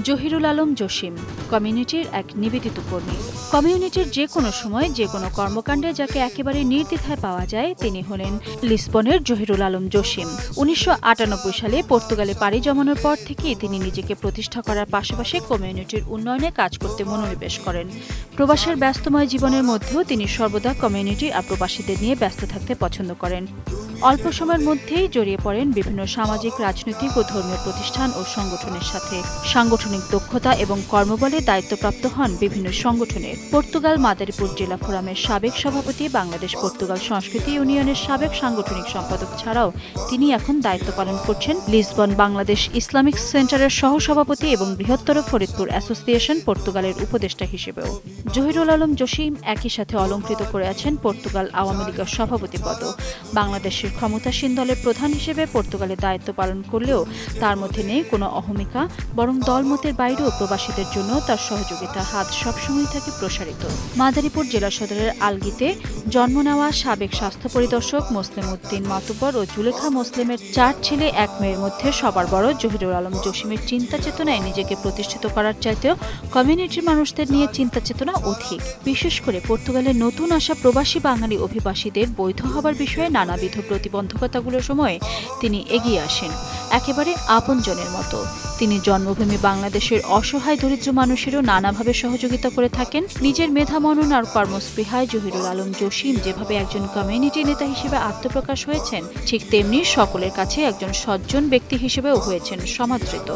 জহিরুল আলম জসিম কমিউনিটির এক নিবেদিত কর্মী। কমিউনিটির যে কোনো সময় যে কোনো কর্মকাণ্ডে যাকে একেবারে নির্দ্বিধায় পাওয়া যায় তিনি হলেন লিসবনের জহিরুল আলম জসিম। ১৯৯৮ সালে পর্তুগালে পাড়ি জমানোর পর থেকেই তিনি নিজেকে প্রতিষ্ঠা করার পাশাপাশি কমিউনিটির উন্নয়নে কাজ করতে মনোনিবেশ করেন। প্রবাসের ব্যস্তময় জীবনের মধ্যেও তিনি সর্বদা কমিউনিটি আর প্রবাসীদের নিয়ে ব্যস্ত থাকতে পছন্দ করেন। অল্প সময়ের মধ্যেই জড়িয়ে পড়েন বিভিন্ন সামাজিক, রাজনৈতিক ও ধর্মীয় প্রতিষ্ঠান ও সংগঠনের সাথে। সাংগঠনিক দক্ষতা এবং কর্মবলে দায়িত্বপ্রাপ্ত হন বিভিন্ন সংগঠনের। পর্তুগাল মাদারীপুর জেলা ফোরামের সাবেক সভাপতি, বাংলাদেশ পর্তুগাল সংস্কৃতি ইউনিয়নের সাবেক সাংগঠনিক সম্পাদক ছাড়াও তিনি এখন দায়িত্ব পালন করছেন লিসবন বাংলাদেশ ইসলামিক সেন্টারের সহসভাপতি এবং বৃহত্তর ফরিদপুর অ্যাসোসিয়েশন পর্তুগালের উপদেষ্টা হিসেবেও। জহিরুল আলম জসিম একই সাথে অলংকৃত করে আছেন পর্তুগাল আওয়ামী লীগের সভাপতি পদও। বাংলাদেশের ক্ষমতাসীন দলের প্রধান হিসেবে পর্তুগালে দায়িত্ব পালন করলেও তার মধ্যে নেই কোনো অহমিকা, বরং দলমতের বাইরেও প্রবাসীদের জন্য তার সহযোগিতার হাত সবসময় থাকে প্রসারিত। মাদারীপুর জেলা সদরের আলগিতে জন্ম নেওয়া সাবেক স্বাস্থ্য পরিদর্শক মোসলেম উদ্দিন মাতুব্বর ও জুলেখা মোসলেমের ৪ ছেলে ১ মেয়ের মধ্যে সবার বড় জহিরুল আলম জসিমের চিন্তা চেতনায় নিজেকে প্রতিষ্ঠিত করার চাইতেও কমিউনিটির মানুষদের নিয়ে চিন্তা চেতনা অধিক। বিশেষ করে পর্তুগালের নতুন আসা প্রবাসী বাঙালি অভিবাসীদের বৈধ হবার বিষয়ে নানাবিধ প্রতিবন্ধকতাগুলোর সময়ে তিনি এগিয়ে আসেন একেবারে আপনজনের মতো। তিনি জন্মভূমি বাংলাদেশের অসহায় দরিদ্র মানুষেরও নানাভাবে সহযোগিতা করে থাকেন। নিজের মেধা মনন আর কর্মস্পৃহায় জহিরুল আলম জসিম যেভাবে একজন কমিউনিটি নেতা হিসেবে আত্মপ্রকাশ হয়েছেন, ঠিক তেমনি সকলের কাছে একজন সজ্জন ব্যক্তি হিসেবেও হয়েছেন সমাদৃত।